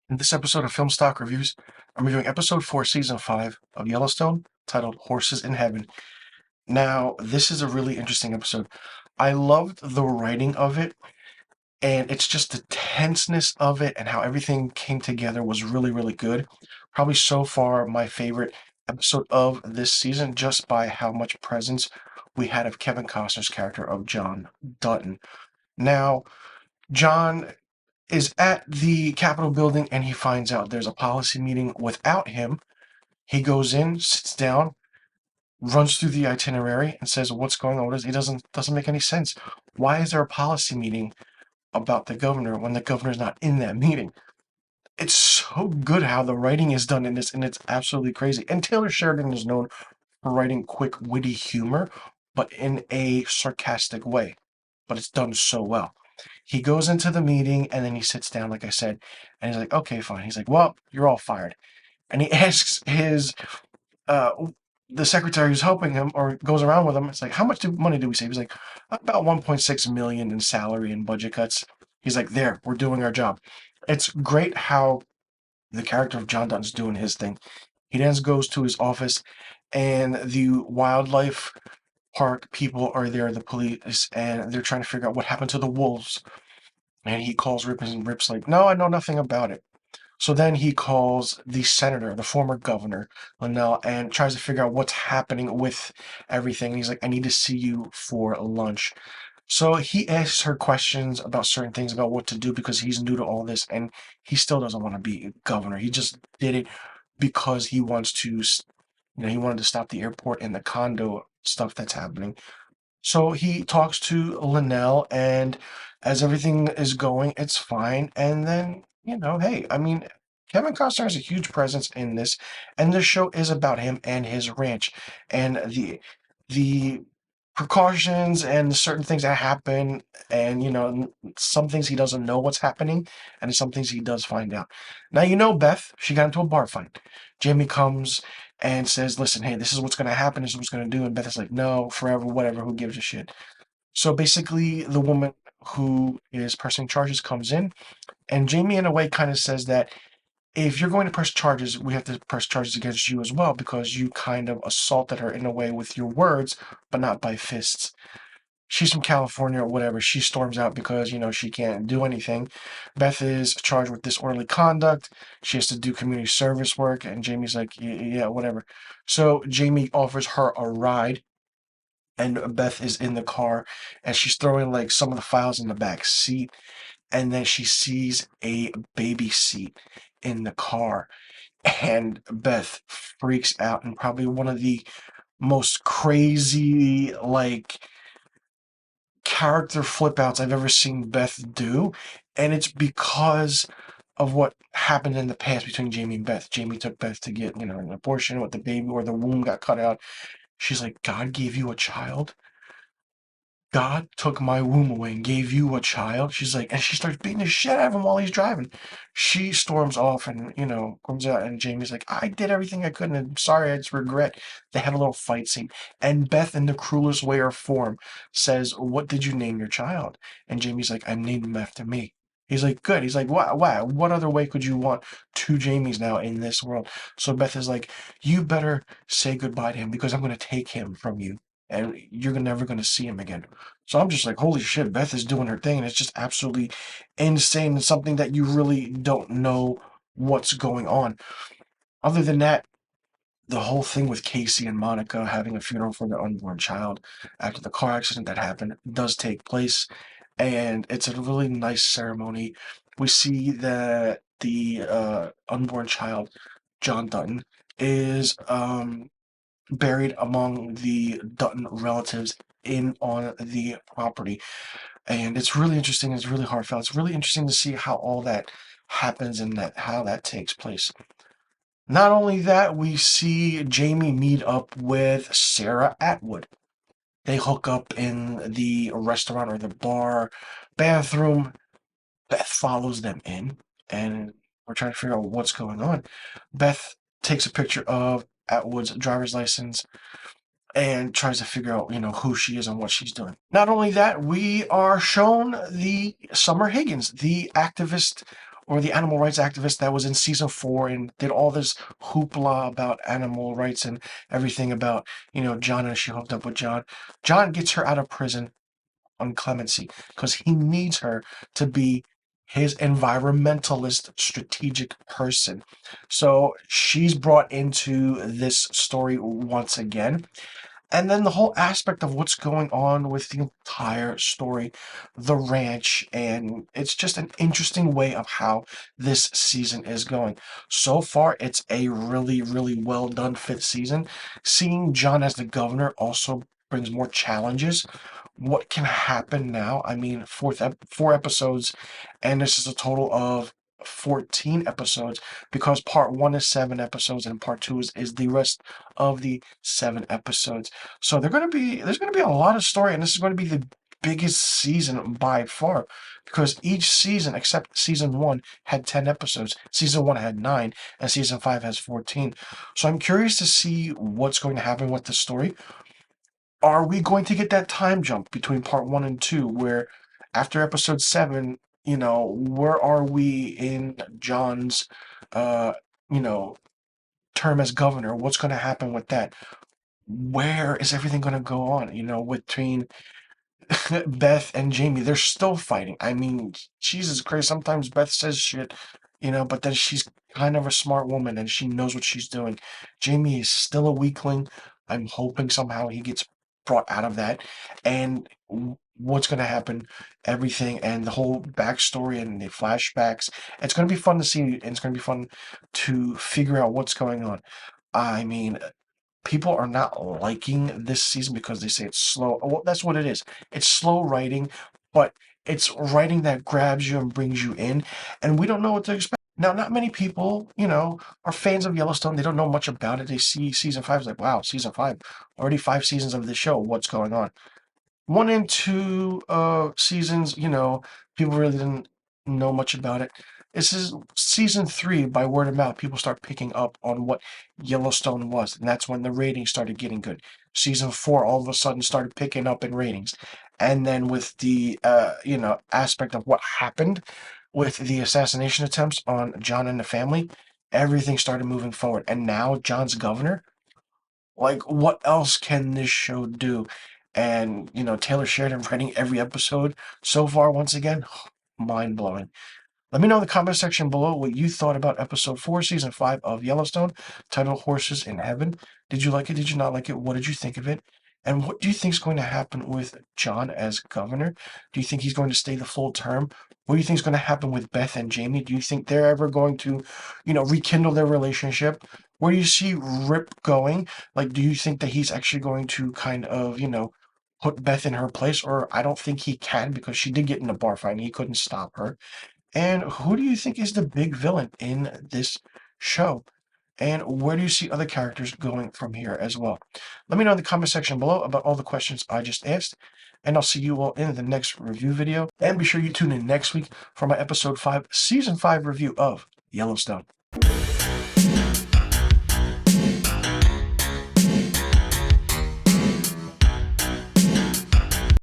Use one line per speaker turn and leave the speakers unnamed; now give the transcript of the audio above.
In this episode of Film Stock Reviews, I'm reviewing episode 4, season 5 of Yellowstone, titled Horses in Heaven. Now, this is a really interesting episode. I loved the writing of it, and it's just the tenseness of it and how everything came together was really, really good. Probably so far my favorite episode of this season, just by how much presence we had of Kevin Costner's character of John Dutton. Now, John is at the Capitol building and he finds out there's a policy meeting without him. He goes in, sits down, runs through the itinerary, and says, "What's going on? It doesn't make any sense. Why is there a policy meeting about the governor when the governor's not in that meeting?" It's so good how the writing is done in this, and it's absolutely crazy. And Taylor Sheridan is known for writing quick, witty humor, but in a sarcastic way. But it's done so well. He goes into the meeting and then he sits down, like I said, and he's like, "Okay, fine." He's like, "Well, you're all fired." And he asks uh, the secretary who's helping him or goes around with him. It's like, "How much money do we save?" He's like, "About 1.6 million in salary and budget cuts." He's like, "There, we're doing our job." It's great how the character of John Dutton's doing his thing. He then goes to his office, and the wildlife park people are there, the police, and they're trying to figure out what happened to the wolves. And he calls Rip, and Rip's like, "No, I know nothing about it." So then he calls the senator, the former governor, Linnell, and tries to figure out what's happening with everything. And he's like, "I need to see you for lunch." So he asks her questions about certain things, about what to do, because he's new to all this, and he still doesn't want to be governor. He just did it because he wants to, he wanted to stop the airport and the condo stuff that's happening. So he talks to Linnell, and as everything is going, it's fine. And then, hey, I mean, Kevin Costner has a huge presence in this, and this show is about him and his ranch, and the precautions and certain things that happen, and some things he doesn't know what's happening, and some things he does find out. Now, Beth, she got into a bar fight. Jamie comes and says, "Listen, hey, this is what's going to happen. This is what's going to do." And Beth is like, "No, forever, whatever. Who gives a shit?" So basically, the woman who is pressing charges comes in, and Jamie, in a way, kind of says that if you're going to press charges, we have to press charges against you as well because you kind of assaulted her in a way with your words, but not by fists. She's from California or whatever. She storms out because, she can't do anything. Beth is charged with disorderly conduct. She has to do community service work. And Jamie's like, "Yeah, whatever." So Jamie offers her a ride. And Beth is in the car and she's throwing like some of the files in the back seat. And then she sees a baby seat in the car. And Beth freaks out, and probably one of the most crazy, like, character flip outs I've ever seen Beth do, and it's because of what happened in the past between Jamie and Beth. Jamie took Beth to get, an abortion with the baby, or the womb got cut out. She's like, "God gave you a child? God took my womb away and gave you a child?" She's like, and she starts beating the shit out of him while he's driving. She storms off and, comes out, and Jamie's like, "I did everything I could, and I'm sorry, I just regret." They have a little fight scene. And Beth, in the cruelest way or form, says, "What did you name your child?" And Jamie's like, "I named him after me." He's like, "Good." He's like, "Wow, wow. What other way could you want two Jamies now in this world?" So Beth is like, "You better say goodbye to him because I'm going to take him from you and you're never going to see him again." So I'm just like, holy shit, Beth is doing her thing, and it's just absolutely insane and something that you really don't know what's going on. Other than that, the whole thing with Casey and Monica having a funeral for their unborn child after the car accident that happened does take place, and it's a really nice ceremony. We see that the unborn child, John Dutton, is buried among the Dutton relatives in on the property. And it's really interesting. It's really heartfelt. It's really interesting to see how all that happens and that how that takes place. Not only that, we see Jamie meet up with Sarah Atwood. They hook up in the restaurant or the bar bathroom. Beth follows them in, and we're trying to figure out what's going on. Beth takes a picture of Atwood's driver's license and tries to figure out, who she is and what she's doing. Not only that, we are shown the Summer Higgins, the activist or the animal rights activist that was in season 4 and did all this hoopla about animal rights and everything about, John, and she hooked up with John. John gets her out of prison on clemency because he needs her to be his environmentalist strategic person. So she's brought into this story once again. And then the whole aspect of what's going on with the entire story, the ranch, and it's just an interesting way of how this season is going. So far, it's a really, really well done fifth season. Seeing John as the governor also brings more challenges. What can happen now? I mean, 4 episodes, and this is a total of 14 episodes because part 1 is 7 episodes and part 2 is the rest of the 7 episodes. So there's gonna be a lot of story, and this is going to be the biggest season by far because each season except season 1 had 10 episodes. Season 1 had 9, and season 5 has 14. So I'm curious to see what's going to happen with the story. Are we going to get that time jump between part 1 and 2 where after episode 7, where are we in John's uh you know term as governor? What's going to happen with that? Where is everything going to go on, between Beth and Jamie? They're still fighting. I mean, Jesus Christ, sometimes Beth says shit, but then she's kind of a smart woman and she knows what she's doing. Jamie is still a weakling. I'm hoping somehow he gets brought out of that. And what's going to happen, everything, and the whole backstory and the flashbacks. It's going to be fun to see, and it's going to be fun to figure out what's going on. I mean, people are not liking this season because they say it's slow. Well, that's what it is. It's slow writing, but it's writing that grabs you and brings you in, and we don't know what to expect. Now, not many people, are fans of Yellowstone. They don't know much about it. They see season 5, it's like, wow, season 5, already 5 seasons of this show. What's going on? 1 and 2 seasons, people really didn't know much about it. This is season 3, by word of mouth. People start picking up on what Yellowstone was, and that's when the ratings started getting good. Season 4 all of a sudden started picking up in ratings. And then with the aspect of what happened with the assassination attempts on John and the family, everything started moving forward. And now John's governor. Like, what else can this show do? And, Taylor Sheridan writing every episode so far, once again, mind blowing. Let me know in the comment section below what you thought about episode 4, season 5 of Yellowstone, titled Horses in Heaven. Did you like it? Did you not like it? What did you think of it? And what do you think is going to happen with John as governor? Do you think he's going to stay the full term? What do you think is going to happen with Beth and Jamie? Do you think they're ever going to, rekindle their relationship? Where do you see Rip going? Like, do you think that he's actually going to kind of, put Beth in her place? Or I don't think he can because she did get in a bar fight and he couldn't stop her. And who do you think is the big villain in this show? And where do you see other characters going from here as well? Let me know in the comment section below about all the questions I just asked. And I'll see you all in the next review video. And be sure you tune in next week for my episode 5, season 5 review of Yellowstone.